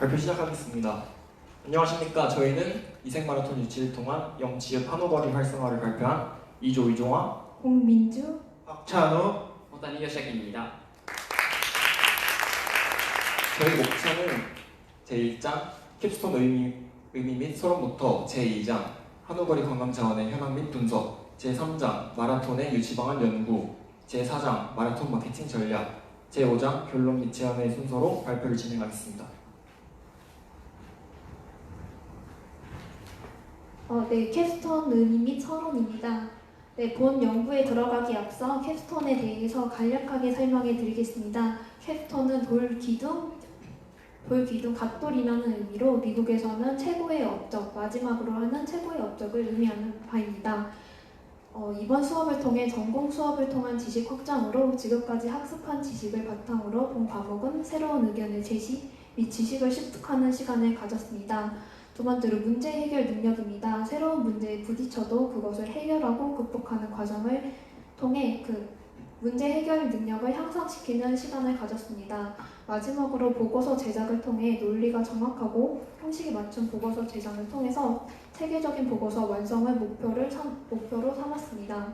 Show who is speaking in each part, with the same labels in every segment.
Speaker 1: 발표 시작하겠습니다. 안녕하십니까. 저희는 이색마라톤 유치를 통한 영지읍 한우거리 활성화를 발표한 이종화,
Speaker 2: 홍민주,
Speaker 3: 박찬우,
Speaker 4: 호타니 요시아키입니다.
Speaker 1: 저희 목차는 제1장 캡스톤 의미 및 서론부터 제2장 한우거리 관광자원의 현황 및 분석, 제3장 마라톤의 유치방안 연구, 제4장 마라톤 마케팅 전략, 제5장 결론 및 제안의 순서로 발표를 진행하겠습니다.
Speaker 2: 캡스톤 의미 및 서론입니다. 본 연구에 들어가기 앞서 캡스톤에 대해서 간략하게 설명해 드리겠습니다. 캡스톤은 돌기둥 갓돌이라는 의미로 미국에서는 최고의 업적, 마지막으로 하는 최고의 업적을 의미하는 바입니다. 이번 수업을 통해 전공 수업을 통한 지식 확장으로 지금까지 학습한 지식을 바탕으로 본 과목은 새로운 의견의 제시 및 지식을 습득하는 시간을 가졌습니다. 두 번째로 문제 해결 능력입니다. 새로운 문제에 부딪혀도 그것을 해결하고 극복하는 과정을 통해 그 문제 해결 능력을 향상시키는 시간을 가졌습니다. 마지막으로 보고서 제작을 통해 논리가 정확하고 형식에 맞춘 보고서 제작을 통해서 체계적인 보고서 완성을 목표로 삼았습니다.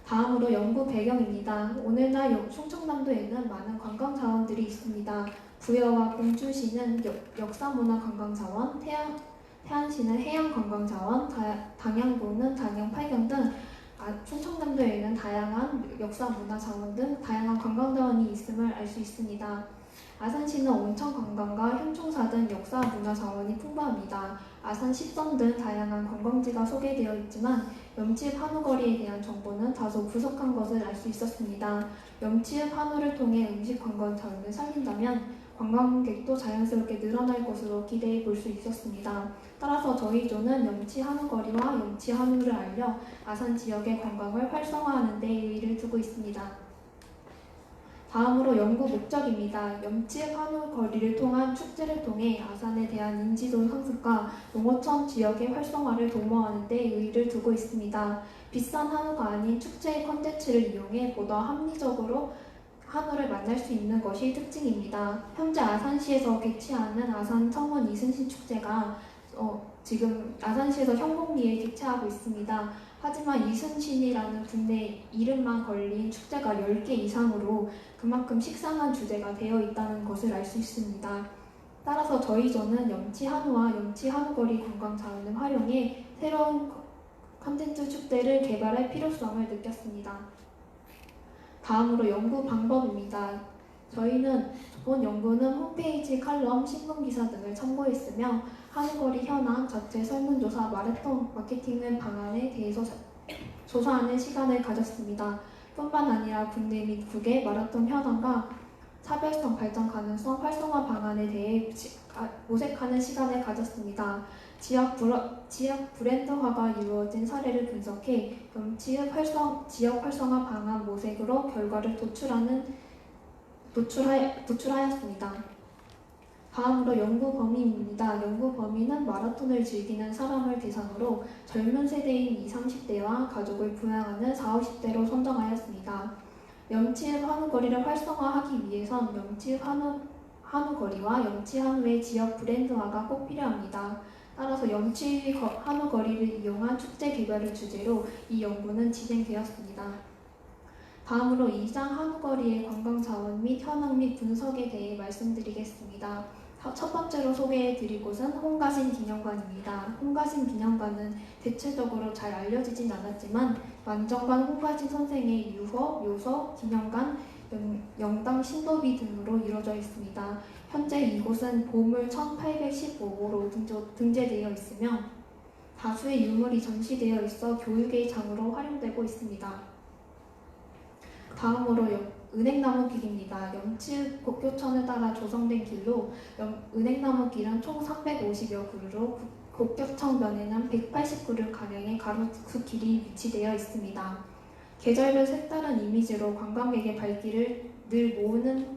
Speaker 2: 다음으로 연구 배경입니다. 오늘날 충청남도에는 많은 관광 자원들이 있습니다. 부여와 공주시는 역사문화관광자원, 태안시는 해양관광자원, 당양군은 당양팔경 등 충청남도에는 다양한 역사문화자원 등 다양한 관광자원이 있음을 알 수 있습니다. 아산시는 온천관광과 현충사 등 역사문화자원이 풍부합니다. 아산 십선 등 다양한 관광지가 소개되어 있지만 염치읍 한우거리에 대한 정보는 다소 부족한 것을 알 수 있었습니다. 염치읍 한우를 통해 음식 관광 자원을 살린다면 관광객도 자연스럽게 늘어날 것으로 기대해 볼 수 있었습니다. 따라서 저희 조는 염치 한우거리와 염치 한우를 알려 아산 지역의 관광을 활성화하는 데 의의를 두고 있습니다. 다음으로 연구 목적입니다. 염치읍 한우거리를 통한 축제를 통해 아산에 대한 인지도 상승과 농어촌 지역의 활성화를 도모하는 데 의의를 두고 있습니다. 비싼 한우가 아닌 축제의 컨텐츠를 이용해 보다 합리적으로 한우를 만날 수 있는 것이 특징입니다. 현재 아산시에서 개최하는 아산 청원 이순신 축제가 지금 아산시에서 현곡리에 개최하고 있습니다. 하지만 이순신이라는 국내 이름만 걸린 축제가 10개 이상으로 그만큼 식상한 주제가 되어 있다는 것을 알 수 있습니다. 따라서 저희 조는 염치 한우와 염치 한우거리 관광 자원을 활용해 새로운 컨텐츠 축제를 개발할 필요성을 느꼈습니다. 다음으로 연구 방법입니다. 저희는 본 연구는 홈페이지, 칼럼, 신문기사 등을 참고했으며 한우거리 현황, 자체 설문조사, 마라톤 마케팅 방안에 대해서 조사하는 시간을 가졌습니다. 뿐만 아니라 국내 및 국외 마라톤 현황과 차별성, 발전 가능성, 활성화 방안에 대해 모색하는 시간을 가졌습니다. 지역 브랜드화가 이루어진 사례를 분석해 염치읍 지역 활성화 방안 모색으로 결과를 도출하였습니다. 다음으로 연구 범위입니다. 연구 범위는 마라톤을 즐기는 사람을 대상으로 젊은 세대인 20, 30대와 가족을 부양하는 40, 50대로 선정하였습니다. 염치읍 한우거리를 활성화하기 위해선 염치읍 한우거리와 염치 한우의 지역 브랜드화가 꼭 필요합니다. 따라서 염치 한우거리를 이용한 축제 개발을 주제로 이 연구는 진행되었습니다. 다음으로 2장 한우거리의 관광자원 및 현황 및 분석에 대해 말씀드리겠습니다. 첫 번째로 소개해드릴 곳은 홍가신 기념관입니다. 홍가신 기념관은 대체적으로 잘 알려지진 않았지만 만정관 홍가신 선생의 유허, 묘서, 기념관, 영당 신도비 등으로 이루어져 있습니다. 현재 이곳은 보물 1815호로 등재되어 있으며 다수의 유물이 전시되어 있어 교육의 장으로 활용되고 있습니다. 다음으로 은행나무 길입니다. 염치읍 곡교천을 따라 조성된 길로 은행나무 길은 총 350여 그루로 곡교천변에는 180그루 가량의 가로수 길이 위치되어 있습니다. 계절별 색다른 이미지로 관광객의 발길을 늘 모으는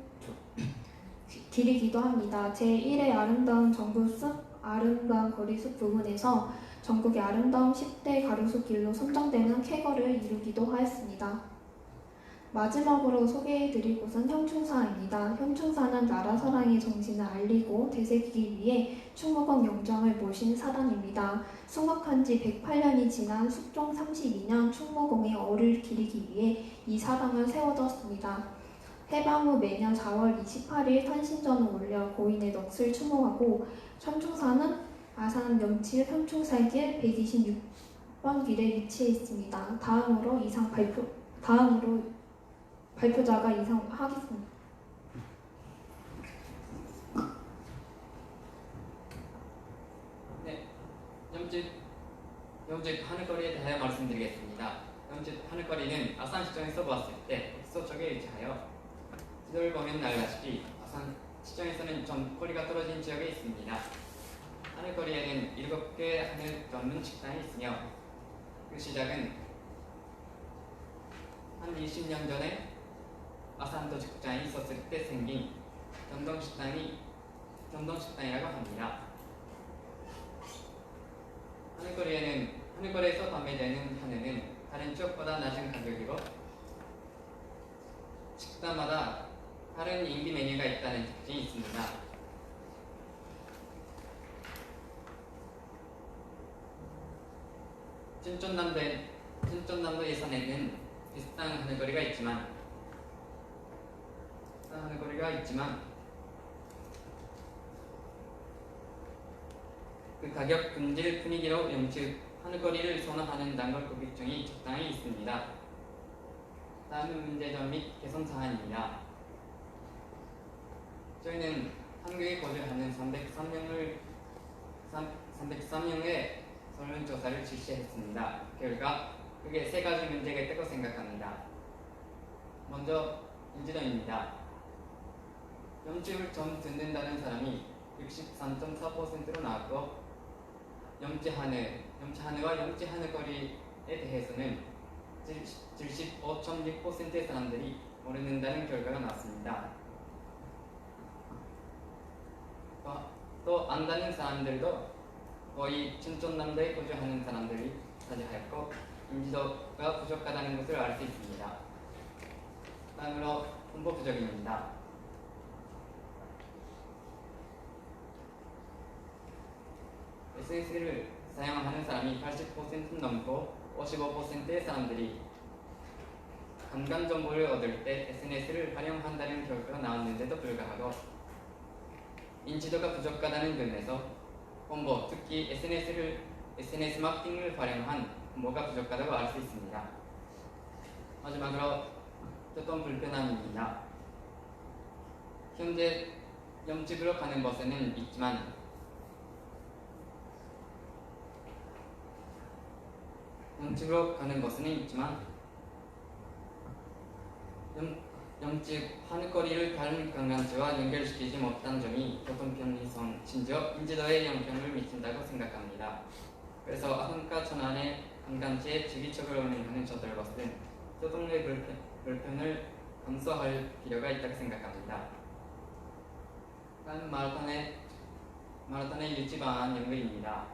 Speaker 2: 길이기도 합니다. 제1회 아름다운 정부숲, 아름다운 거리숲 부분에서 전국의 아름다운 10대 가로수 길로 선정되는 쾌거를 이루기도 하였습니다. 마지막으로 소개해드릴 곳은 현충사입니다. 현충사는 나라 사랑의 정신을 알리고 되새기기 위해 충무공 영정을 모신 사당입니다. 수막한 지 108년이 지난 숙종 32년 충무공의 어를 기리기 위해 이 사당을 세워졌습니다. 해방 후 매년 4월 28일 탄신전을 올려 고인의 넋을 추모하고 현충사는 아산 염칠 현충사길 126번 길에 위치해 있습니다. 다음으로 발표자가 이상하겠습니다.
Speaker 3: 네, 염집 하늘거리에 대하여 말씀드리겠습니다. 염집 하늘거리는 아산시청에서 보았을 때 서쪽에 위치하여 지도를 보면 알다시피 아산시청에서는 좀 거리가 떨어진 지역에 있습니다. 하늘거리에는 7개 하늘 전문 식당이 있으며 그 시작은 한 20년 전에 아산도 직장이 있었을 때 생긴 전동식당이라고 합니다. 하늘거리에서 판매되는 한우는 다른 지역보다 낮은 가격이고 식당마다 다른 인기 메뉴가 있다는 특징이 있습니다. 진천남도 예산에는 비슷한 하늘거리가 있지만 그 가격, 품질, 분위기로 염치 하늘거리를 선호하는 단골 고객층이 적당히 있습니다. 다음은 문제점 및 개선 사안입니다. 저희는 한국에 거주하는 303명의 설문조사를 실시했습니다. 결과 크게 3가지 문제가 있다고 생각합니다. 먼저 인지도입니다. 염치를 처음 듣는다는 사람이 63.4%로 나왔고 염치하늘과 염치하늘거리에 대해서는 75.6%의 사람들이 모른다는 결과가 나왔습니다. 또 안다는 사람들도 거의 춘천남도에 거주하는 사람들이 차지하였고 인지도가 부족하다는 것을 알 수 있습니다. 다음으로 홍보 부족입니다. SNS를 사용하는 사람이 80% 넘고 55%의 사람들이 관광 정보를 얻을 때 SNS를 활용한다는 결과가 나왔는데도 불구하고 인지도가 부족하다는 점에서 홍보, 특히 SNS 마케팅을 활용한 홍보가 부족하다고 알 수 있습니다. 마지막으로 교통 불편함입니다. 현재 염집으로 가는 버스는 있지만 염집 하늘거리를 다른 관광지와 연결시키지 못한 점이 교통 편리성, 심지어 인지도에 영향을 미친다고 생각합니다. 그래서 아산과 천안의 관광지에 주기적으로 운행하는 셔틀버스는 교통의 불편을 감소할 필요가 있다고 생각합니다. 다음 마라톤의 유치 방안 연구입니다.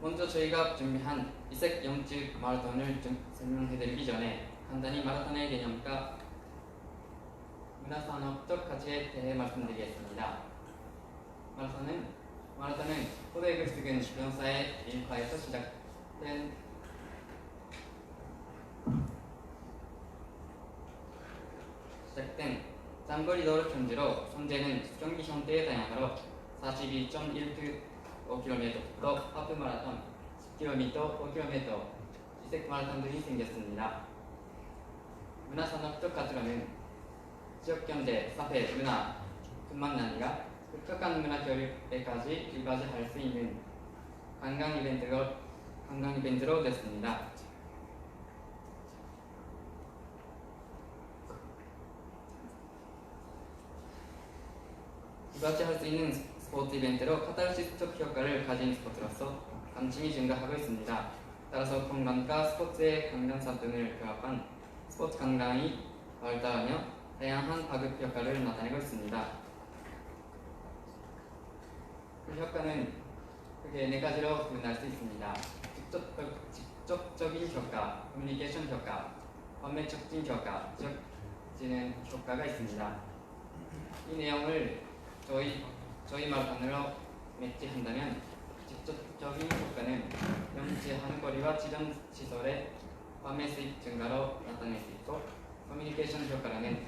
Speaker 3: 먼저 저희가 준비한 이색 염집 마라톤을 설명해드리기 전에 간단히 마라톤의 개념과 문화산업적 가치에 대해 말씀드리겠습니다. 마라톤은 포도액을 쓰은 병사의 일과에서 시작된 장거리 도로 경주로 현재는 경기 형태의 다양으로 42.195km부터 하프 마라톤, 10km, 5km, 이색 마라톤 등이 생겼습니다. 문화산업적 가치로는 지역경제, 사회, 문화, 뿐만 아니라 극적한 문화 교육에까지 이바지할 수 있는 관광 이벤트로 됐습니다. 이바지할 수 있는 스포츠 이벤트로 카타르시스적 효과를 가진 스포츠로서 관심이 증가하고 있습니다. 따라서 건강과 스포츠의 강gan사 등을 결합한 스포츠 관광이 발달하며 다양한 파급 효과를 나타내고 있습니다. 그 효과는 크게 4가지로 구분할 수 있습니다. 직접적인 효과, 커뮤니케이션 효과, 밤의 촉진 효과, 즉 지능 효과가 있습니다. 이 내용을 저희 마라톤으로 매치한다면 직접적인 효과는 염치하는 거리와 지정 시설의 밤의 수입 증가로 나타낼 수 있고, 커뮤니케이션 효과라는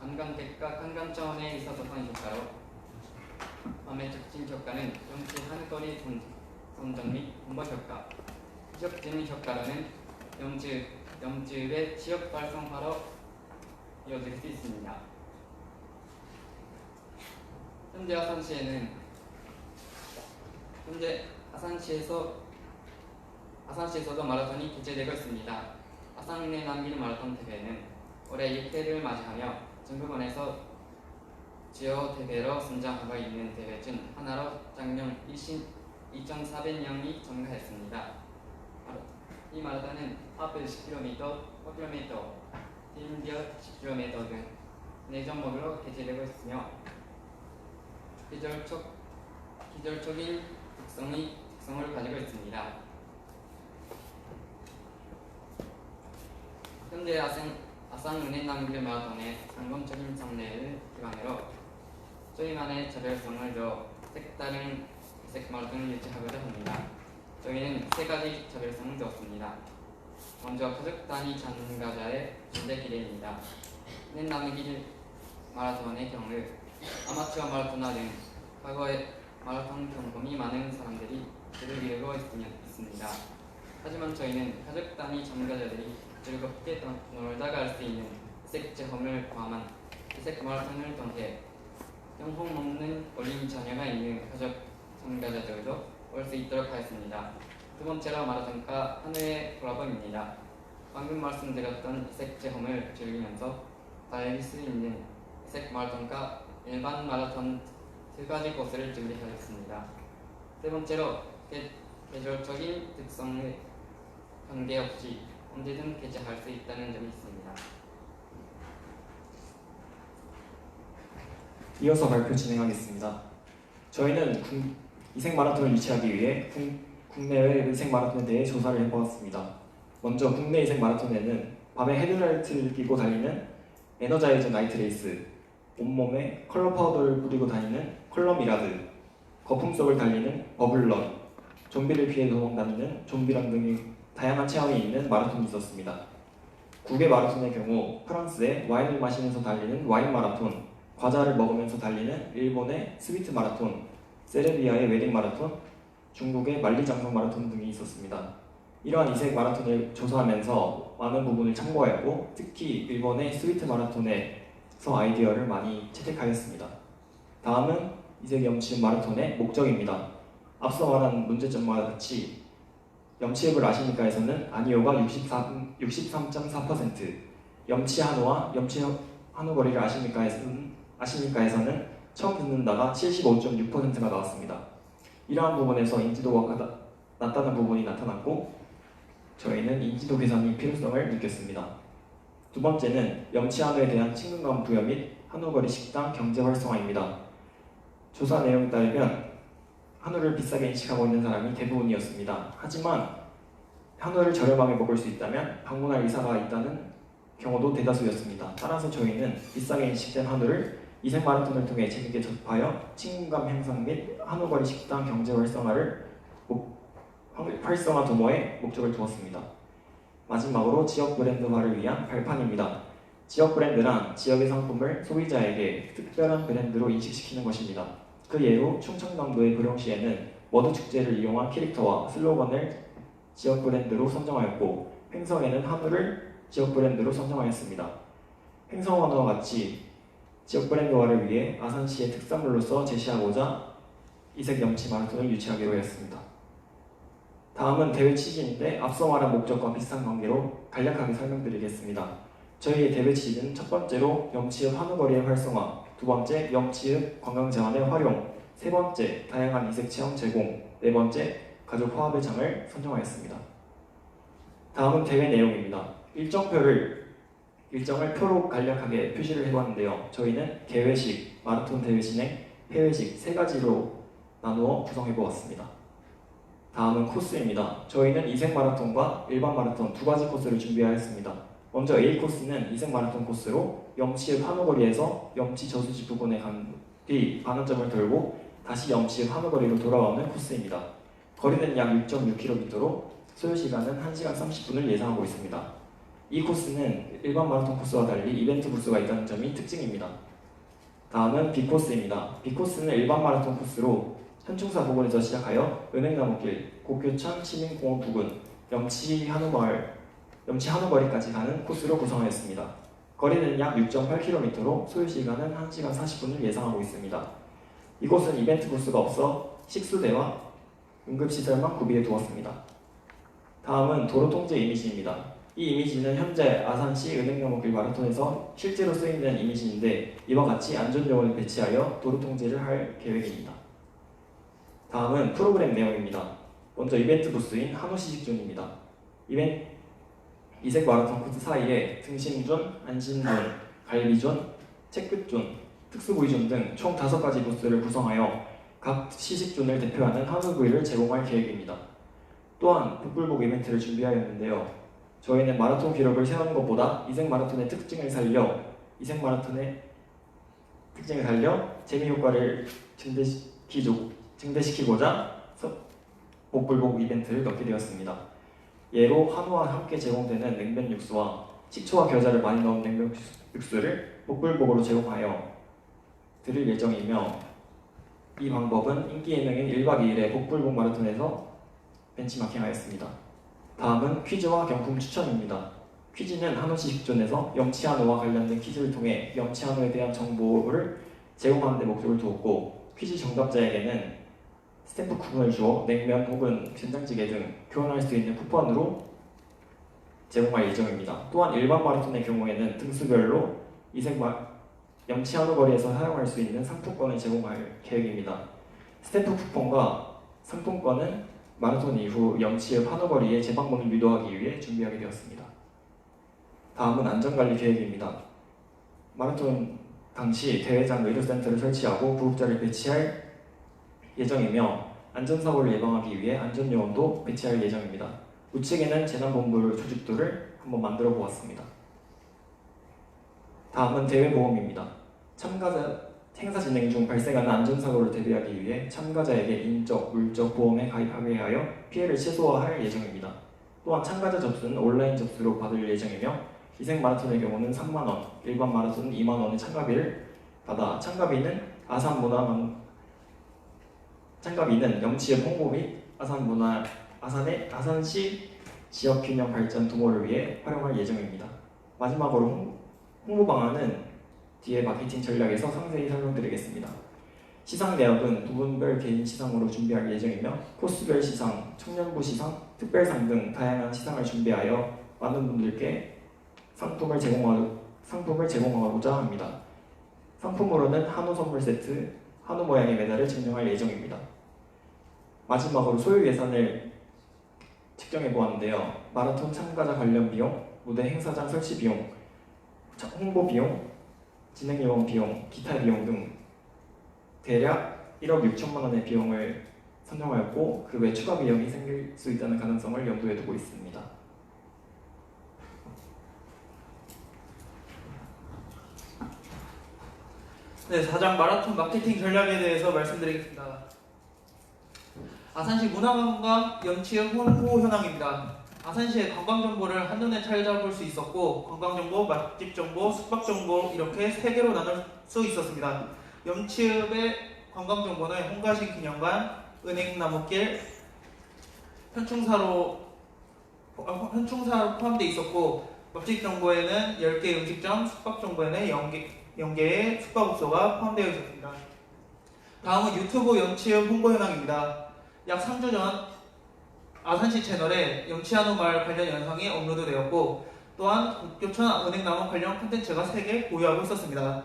Speaker 3: 관광객과 관광 차원에 의사소통 효과로, 밤의 촉진 효과는 염치하는 거리 선정 및 홍보 효과, 지역 진흥 효과라는 염지읍의 지역 활성화로 이어질 수 있습니다. 현재 아산시에서도 마라톤이 개최되고 있습니다. 아산내 남길 마라톤 대회는 올해 6회를 맞이하며 전국원에서 지역 대회로 선정하고 있는 대회 중 하나로 작년 2,400명이 참가했습니다. 이 마라톤은 하프 10km, 5km, 팀별 10km 등 4종목으로 개최되고 있으며 기절적인 특성을 가지고 있습니다. 현재 아산은행 남길 마라톤의 상공적인 참여를 기반으로 저희만의 차별성을 더 색다른 이색 마라톤을 유치하고자 합니다. 저희는 3가지 차별성을 두었습니다. 먼저 가족 단위 참가자의 존재 기대입니다. 은행 남길 마라톤의 경우 아마추어 마라토너 등 과거에 마라톤 경험이 많은 사람들이 줄을 이루고 있습니다. 하지만 저희는 가족 단위 참가자들이 즐겁게 놀다 갈 수 있는 이색 체험을 포함한 이색 마라톤을 통해 영혼 없는 어린 자녀가 있는 가족 참가자들도 올 수 있도록 하였습니다. 두 번째로 마라톤과 하늘의 콜라보입니다. 방금 말씀드렸던 이색 체험을 즐기면서 달릴 수 있는 이색 마라톤과 일반 마라톤 2가지 코스를 준비하였습니다. 세 번째로 계절적인 특성에 관계없이 언제든 개최할 수 있다는 점이 있습니다.
Speaker 1: 이어서 발표 진행하겠습니다. 저희는 이색 마라톤을 유치하기 위해 국내외 이색 마라톤에 대해 조사를 해보았습니다. 먼저 국내 이색 마라톤에는 밤에 헤드라이트를 끼고 달리는 에너자이저 나이트 레이스, 온몸에 컬러 파우더를 뿌리고 다니는 컬러 미라드, 거품 속을 달리는 버블런, 좀비를 피해 도망다니는 좀비런 등의 다양한 체험이 있는 마라톤이 있었습니다. 국외 마라톤의 경우 프랑스의 와인을 마시면서 달리는 와인 마라톤, 과자를 먹으면서 달리는 일본의 스위트 마라톤, 세르비아의 웨딩 마라톤, 중국의 만리장성 마라톤 등이 있었습니다. 이러한 이색 마라톤을 조사하면서 많은 부분을 참고하였고, 특히 일본의 스위트 마라톤에서 아이디어를 많이 채택하였습니다. 다음은 이색 염치읍 마라톤의 목적입니다. 앞서 말한 문제점과 같이 염치읍을 아십니까에서는 아니오가 63.4%, 염치 한우와 염치 한우 거리를 아십니까에서는 처음 듣는다가 75.6%가 나왔습니다. 이러한 부분에서 인지도가 낮다는 부분이 나타났고, 저희는 인지도 개선의 필요성을 느꼈습니다. 두 번째는 염치 한우에 대한 친근감 부여 및 한우거리 식당 경제 활성화입니다. 조사 내용에 따르면 한우를 비싸게 인식하고 있는 사람이 대부분이었습니다. 하지만 한우를 저렴하게 먹을 수 있다면 방문할 의사가 있다는 경우도 대다수였습니다. 따라서 저희는 비싸게 인식된 한우를 이색 마라톤을 통해 재밌게 접하여 친근감 향상 및 한우거리 식당 경제 활성화 도모에 목적을 두었습니다. 마지막으로 지역 브랜드화를 위한 발판입니다. 지역 브랜드란 지역의 상품을 소비자에게 특별한 브랜드로 인식시키는 것입니다. 그 예로 충청남도의 고령시에는 머드축제를 이용한 캐릭터와 슬로건을 지역 브랜드로 선정하였고, 횡성에는 한우를 지역 브랜드로 선정하였습니다. 횡성한우와 같이 지역 브랜드화를 위해 아산시의 특산물로서 제시하고자 이색 염치 마라톤을 유치하기로 했습니다. 다음은 대회 취지인데 앞서 말한 목적과 비슷한 관계로 간략하게 설명드리겠습니다. 저희의 대회 취지는 첫 번째로 염치읍 한우거리의 활성화, 두 번째 염치읍 관광자원의 활용, 세 번째 다양한 이색 체험 제공, 네 번째 가족 화합의 장을 선정하였습니다. 다음은 대회 내용입니다. 일정을 표로 간략하게 표시를 해봤는데요. 저희는 개회식, 마라톤 대회 진행, 폐회식 3가지로 나누어 구성해보았습니다. 다음은 코스입니다. 저희는 이색 마라톤과 일반 마라톤 2가지 코스를 준비하였습니다. 먼저 A 코스는 이색 마라톤 코스로 염치읍 한우거리에서 염치 저수지 부근에 간 뒤 반환점을 돌고 다시 염치읍 한우거리로 돌아오는 코스입니다. 거리는 약 6.6km로 소요 시간은 1시간 30분을 예상하고 있습니다. 이 코스는 일반 마라톤 코스와 달리 이벤트 부스가 있다는 점이 특징입니다. 다음은 B코스입니다. B코스는 일반 마라톤 코스로 현충사 부근에서 시작하여 은행나무길, 고교천 시민공원 부근, 염치 한우거리까지 가는 코스로 구성하였습니다. 거리는 약 6.8km로 소요 시간은 1시간 40분을 예상하고 있습니다. 이곳은 이벤트 부스가 없어 식수대와 응급시설만 구비해 두었습니다. 다음은 도로 통제 이미지입니다. 이 이미지는 현재 아산시 은행나무길 마라톤에서 실제로 쓰이는 이미지인데 이와 같이 안전요원을 배치하여 도로 통제를 할 계획입니다. 다음은 프로그램 내용입니다. 먼저 이벤트 부스인 한우시식존입니다. 이색 마라톤 코스 사이에 등심존, 안심존, 갈비존, 채끝존, 특수부위존 등 총 5가지 부스를 구성하여 각 시식존을 대표하는 한우구이를 제공할 계획입니다. 또한 복불복 이벤트를 준비하였는데요. 저희는 마라톤 기록을 세우는 것보다 이색 마라톤의 특징을 살려 재미 효과를 증대시키고자 복불복 이벤트를 넣게 되었습니다. 예로 한우와 함께 제공되는 냉면 육수와 식초와 겨자를 많이 넣은 냉면 육수를 복불복으로 제공하여 드릴 예정이며 이 방법은 인기 예능인 1박 2일의 복불복 마라톤에서 벤치마킹하였습니다. 다음은 퀴즈와 경품 추천입니다. 퀴즈는 한우시식존에서 염치한우와 관련된 퀴즈를 통해 염치한우에 대한 정보를 제공하는 데 목적을 두었고 퀴즈 정답자에게는 스탬프 쿠폰을 주어 냉면 혹은 된장찌개 등 교환할 수 있는 쿠폰으로 제공할 예정입니다. 또한 일반 마라톤의 경우에는 등수별로 염치 한우거리에서 사용할 수 있는 상품권을 제공할 계획입니다. 스탬프 쿠폰과 상품권은 마라톤 이후 염치읍 한우거리에 재방문을 유도하기 위해 준비하게 되었습니다. 다음은 안전관리 계획입니다. 마라톤 당시 대회장 의료센터를 설치하고 구급자를 배치할 예정이며 안전사고를 예방하기 위해 안전요원도 배치할 예정입니다. 우측에는 재난본부 조직도를 한번 만들어 보았습니다. 다음은 대회보험입니다. 행사 진행 중 발생하는 안전사고를 대비하기 위해 참가자에게 인적, 물적 보험에 가입하게 하여 피해를 최소화할 예정입니다. 또한 참가자 접수는 온라인 접수로 받을 예정이며 이색 마라톤의 경우는 3만원, 일반 마라톤은 2만원의 참가비를 받아 참가비는 염치읍 홍보 및 아산시 지역균형 발전 도모를 위해 활용할 예정입니다. 마지막으로 홍보 방안은 뒤에 마케팅 전략에서 상세히 설명드리겠습니다. 시상 내역은 부분별 개인 시상으로 준비할 예정이며 코스별 시상, 청년부 시상, 특별상 등 다양한 시상을 준비하여 많은 분들께 상품을 제공하고자 합니다. 상품으로는 한우 선물 세트, 한우 모양의 메달을 증정할 예정입니다. 마지막으로 소요 예산을 측정해 보았는데요. 마라톤 참가자 관련 비용, 무대 행사장 설치 비용, 홍보 비용, 진행요원 비용, 기타 비용 등 대략 1억 6천만 원의 비용을 선정하였고 그 외 추가 비용이 생길 수 있다는 가능성을 염두에 두고 있습니다.
Speaker 4: 네, 4장 마라톤 마케팅 전략에 대해서 말씀드리겠습니다. 아산시 문화관광 염치읍 홍보 현황입니다. 아산시의 관광 정보를 한눈에 찾아볼 수 있었고 관광 정보, 맛집 정보, 숙박 정보 이렇게 3개로 나눌 수 있었습니다. 염치읍의 관광 정보는 홍가신 기념관, 은행나무길, 현충사로 포함되어 있었고 맛집 정보에는 10개 음식점, 숙박 정보에는 0개의 숙박업소가 포함되어 있었습니다. 다음은 유튜브 염치읍 홍보 현황입니다. 약 3주 전 아산시 채널에 염치한우 마을 관련 영상이 업로드되었고 또한 교천 은행나무 관련 콘텐츠가 3개 보유하고 있었습니다.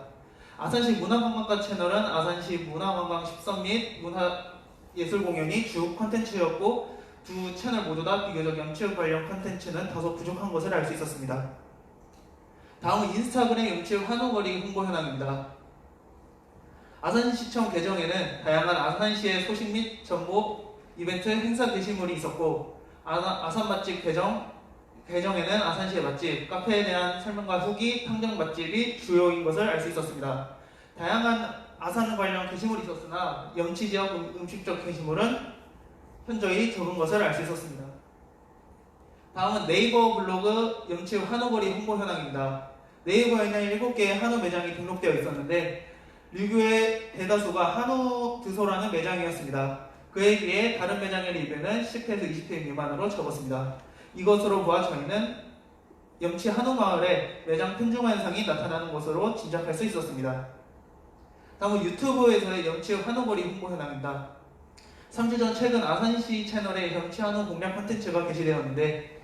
Speaker 4: 아산시 문화관광과 채널은 아산시 문화관광 10선 및 문화예술공연이 주 콘텐츠였고 두 채널 모두 다 비교적 염치읍 관련 콘텐츠는 다소 부족한 것을 알 수 있었습니다. 다음은 인스타그램 염치읍 한우거리 홍보 현황입니다. 아산시청 계정에는 다양한 아산시의 소식 및 정보, 이벤트, 행사 게시물이 있었고 아산 맛집 계정 계정에는 아산시의 맛집, 카페에 대한 설명과 후기, 탕정 맛집이 주요인 것을 알 수 있었습니다. 다양한 아산 관련 게시물이 있었으나 염치 지역 음식적 게시물은 현저히 적은 것을 알 수 있었습니다. 다음은 네이버 블로그 염치 한우거리 홍보 현황입니다. 네이버에는 7개의 한우 매장이 등록되어 있었는데 리뷰의 대다수가 한우 드소라는 매장이었습니다. 그에 비해 다른 매장의 리뷰는 10회에서 20회 미만으로 적었습니다. 이것으로 보아 저희는 염치 한우마을에 매장 편중화 현상이 나타나는 것으로 짐작할 수 있었습니다. 다음은 유튜브에서의 염치 한우거리 홍보 현황입니다. 3주 전 최근 아산시 채널에 염치 한우 공략 콘텐츠가 게시되었는데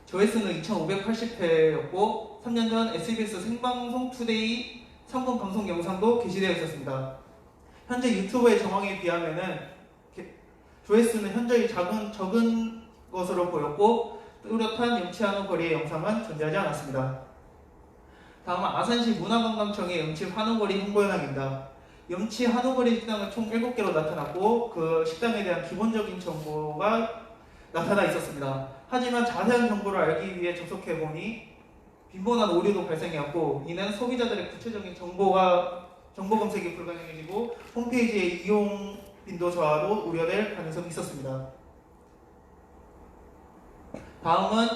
Speaker 4: 조회수는 2,580회였고 3년 전 SBS 생방송 투데이 3분 방송 영상도 게시되어 있었습니다. 현재 유튜브의 정황에 비하면은 조회수는 현저히 적은 것으로 보였고 뚜렷한 염치 한우 거리의 영상은 존재하지 않았습니다. 다음은 아산시 문화관광청의 염치 한우거리 홍보 현황입니다. 염치 한우거리 식당은 총 7개로 나타났고 그 식당에 대한 기본적인 정보가 나타나 있었습니다. 하지만 자세한 정보를 알기 위해 접속해보니 빈번한 오류도 발생했고 이는 소비자들의 구체적인 정보 검색이 불가능해지고 홈페이지의 이용 빈도 저하도 우려될 가능성이 있었습니다. 다음은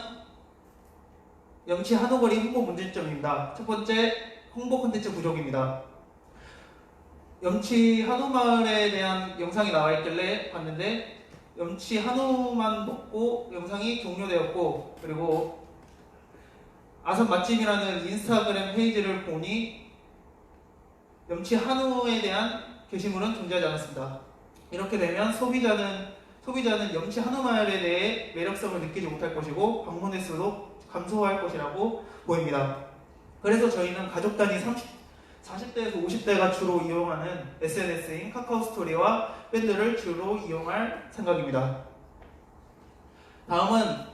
Speaker 4: 염치 한우거리 홍보 문제점입니다. 첫 번째, 홍보 콘텐츠 부족입니다. 염치 한우마을에 대한 영상이 나와 있길래 봤는데 염치 한우만 먹고 영상이 종료되었고 그리고 아산 맛집이라는 인스타그램 페이지를 보니 염치 한우에 대한 게시물은 존재하지 않았습니다. 이렇게 되면 소비자는 염치 한우마을에 대해 매력성을 느끼지 못할 것이고 방문 횟수도 감소할 것이라고 보입니다. 그래서 저희는 가족 단위 40대에서 50대가 주로 이용하는 SNS인 카카오 스토리와 밴드를 주로 이용할 생각입니다. 다음은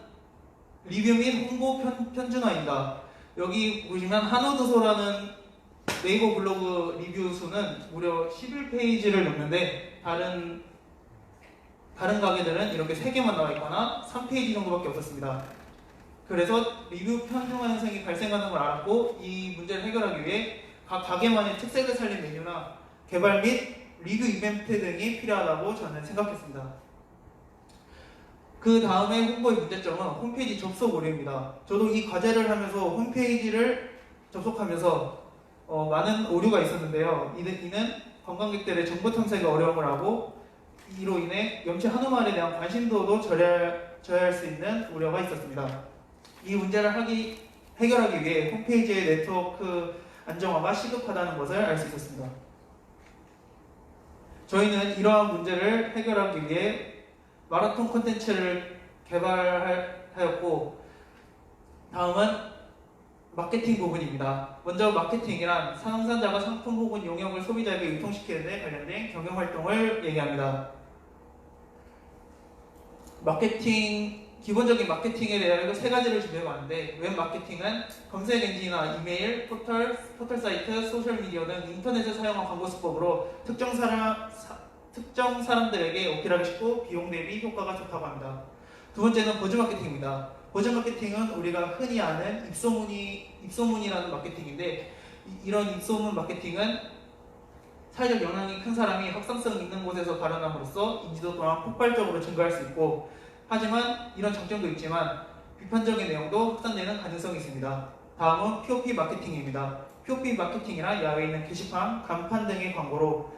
Speaker 4: 리뷰 및 홍보 편준화입니다. 여기 보시면 한우드소라는 네이버 블로그 리뷰 수는 무려 11페이지를 넘는데 다른 가게들은 이렇게 3개만 나와 있거나 3페이지 정도밖에 없었습니다. 그래서 리뷰 편중화 현상이 발생하는 걸 알았고 이 문제를 해결하기 위해 각 가게만의 특색을 살린 메뉴나 개발 및 리뷰 이벤트 등이 필요하다고 저는 생각했습니다. 그 다음에 홍보의 문제점은 홈페이지 접속 오류입니다. 저도 이 과제를 하면서 홈페이지를 접속하면서 많은 오류가 있었는데요. 이는 관광객들의 정보 탐색에 어려움을 하고 이로 인해 염치 한우마을에 대한 관심도도 저해할 수 있는 우려가 있었습니다. 이 문제를 해결하기 위해 홈페이지의 네트워크 안정화가 시급하다는 것을 알 수 있었습니다. 저희는 이러한 문제를 해결하기 위해 마라톤 콘텐츠를 개발하였고 다음은 마케팅 부분입니다. 먼저 마케팅이란 생산자가 상품 혹은 용역을 소비자에게 유통시키는 데 관련된 경영 활동을 얘기합니다. 기본적인 마케팅에 대해 3가지를 준비해봤는데 웹 마케팅은 검색 엔진이나 이메일, 포털 사이트, 소셜미디어 등 인터넷을 사용한 광고 수법으로 특정 사람들에게 어필하기 쉽고 비용 대비 효과가 좋다고 합니다. 두 번째는 버즈 마케팅입니다. 버즈 마케팅은 우리가 흔히 아는 입소문이라는 마케팅인데 이런 입소문 마케팅은 사회적 영향이 큰 사람이 확산성 있는 곳에서 발언함으로써 인지도 또한 폭발적으로 증가할 수 있고 하지만 이런 장점도 있지만 비판적인 내용도 확산되는 가능성이 있습니다. 다음은 POP 마케팅입니다. POP 마케팅이란 야외에 있는 게시판, 간판 등의 광고로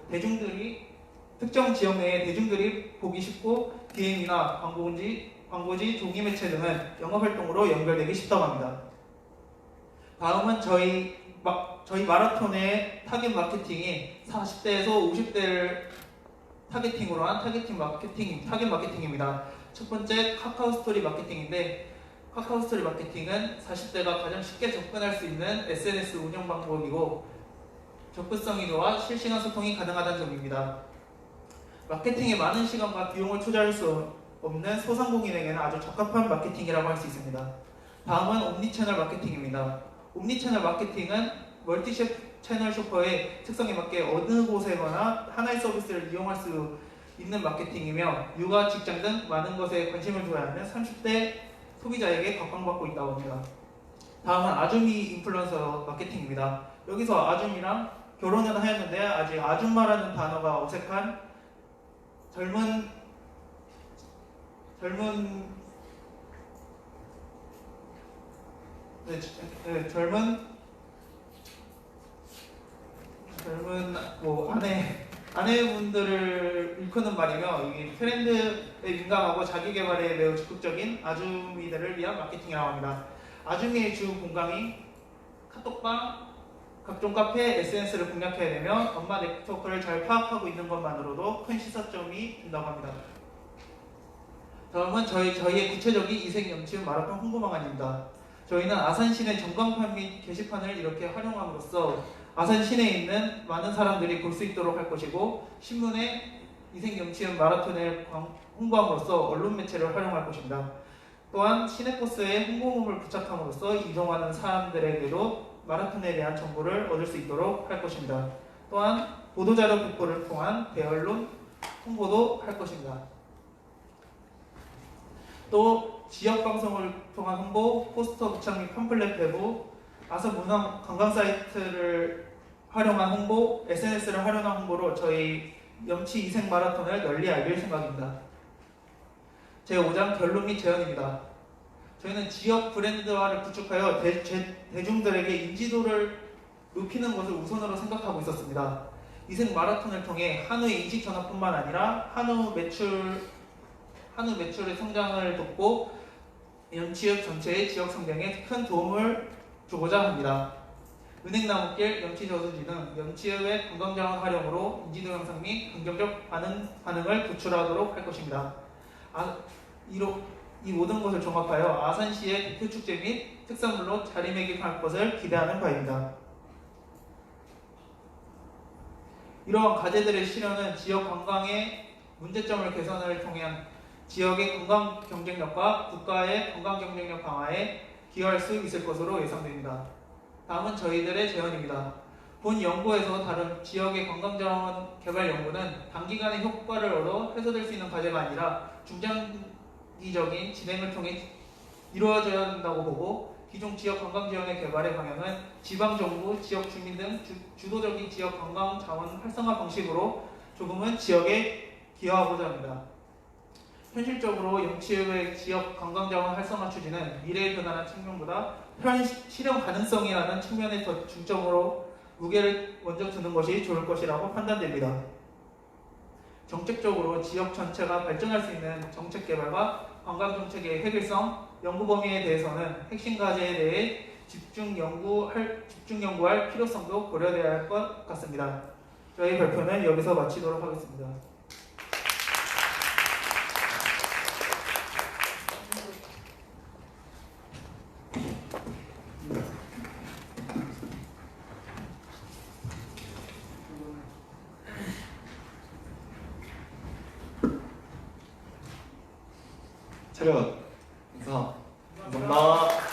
Speaker 4: 특정 지역 내에 대중들이 보기 쉽고 DM이나 광고지, 종이 매체 등은 영업활동으로 연결되기 쉽다고 합니다. 다음은 저희 마라톤의 타겟 마케팅이 40대에서 50대를 타겟팅으로 한 타겟 마케팅입니다. 첫 번째 카카오 스토리 마케팅인데 카카오 스토리 마케팅은 40대가 가장 쉽게 접근할 수 있는 SNS 운영 방법이고 접근성이 좋아 실시간 소통이 가능하다는 점입니다. 마케팅에 많은 시간과 비용을 투자할 수 없는 소상공인에게는 아주 적합한 마케팅이라고 할 수 있습니다. 다음은 옴니채널 마케팅입니다. 옴니채널 마케팅은 멀티 채널 쇼퍼의 특성에 맞게 어느 곳에거나 하나의 서비스를 이용할 수 있는 마케팅이며 육아, 직장 등 많은 것에 관심을 두어야 하는 30대 소비자에게 각광받고 있다고 합니다. 다음은 아주미 인플루언서 마케팅입니다. 여기서 아줌이랑 결혼은 하였는데 아직 아줌마라는 단어가 어색한 젊은 뭐 아내분들을 일컫는 말이며 이게 트렌드에 민감하고 자기 개발에 매우 적극적인 아주미들을 위한 마케팅이라고 합니다. 아주미의 주 공강이 카톡방, 각종 카페, SNS를 공략해야 되며 엄마 네트워크를 잘 파악하고 있는 것만으로도 큰 시사점이 된다고 합니다. 다음은 저희의 구체적인 이색 염치움 마라톤 홍보 방안입니다. 저희는 아산 시내 전광판 및 게시판을 이렇게 활용함으로써 아산 시내에 있는 많은 사람들이 볼 수 있도록 할 것이고 신문에 이색 염치움 마라톤을 홍보함으로써 언론 매체를 활용할 것입니다. 또한 시내버스에 홍보물을 부착함으로써 이동하는 사람들에게도 마라톤에 대한 정보를 얻을 수 있도록 할 것입니다. 또한 보도자료 배포를 통한 대언론 홍보도 할 것입니다. 또 지역방송을 통한 홍보, 포스터 부착 및 팜플렛 배부, 아산 문화 관광 사이트를 활용한 홍보, SNS를 활용한 홍보로 저희 염치 이색 마라톤을 널리 알릴 생각입니다. 제5장 결론 및 제언입니다. 저희는 지역 브랜드화를 구축하여 대중들에게 인지도를 높이는 것을 우선으로 생각하고 있었습니다. 이색 마라톤을 통해 한우의 인식 전환뿐만 아니라 한우 매출의 성장을 돕고 염치읍 전체의 지역 성장에 큰 도움을 주고자 합니다. 은행나무길 염치저수지는 염치읍의 관광자원 활용으로 인지도 향상 및 긍정적 반응을 구출하도록 할 것입니다. 이 모든 것을 종합하여 아산시의 대표축제 및 특산물로 자리매김할 것을 기대하는 바입니다. 이러한 과제들의 실현은 지역 관광의 문제점을 개선을 통한 지역의 관광 경쟁력과 국가의 관광 경쟁력 강화에 기여할 수 있을 것으로 예상됩니다. 다음은 저희들의 제언입니다. 본 연구에서 다룬 지역의 관광자원 개발 연구는 단기간에 효과를 얻어 해소될 수 있는 과제가 아니라 중장기적인 진행을 통해 이루어져야 한다고 보고 기존 지역 관광 지원의 개발의 방향은 지방정부, 지역 주민 등 주도적인 지역 관광 자원 활성화 방식으로 조금은 지역에 기여하고자 합니다. 현실적으로 염치읍의 지역 관광자원 활성화 추진은 미래의 변화라는 측면보다 실현 가능성이라는 측면에 더 중점으로 무게를 먼저 두는 것이 좋을 것이라고 판단됩니다. 정책적으로 지역 전체가 발전할 수 있는 정책 개발과 관광 정책의 획일성, 연구 범위에 대해서는 핵심 과제에 대해 집중 연구할 필요성도 고려돼야 할 것 같습니다. 저희 발표는 여기서 마치도록 하겠습니다.
Speaker 1: 차렷 인사 감사합니다.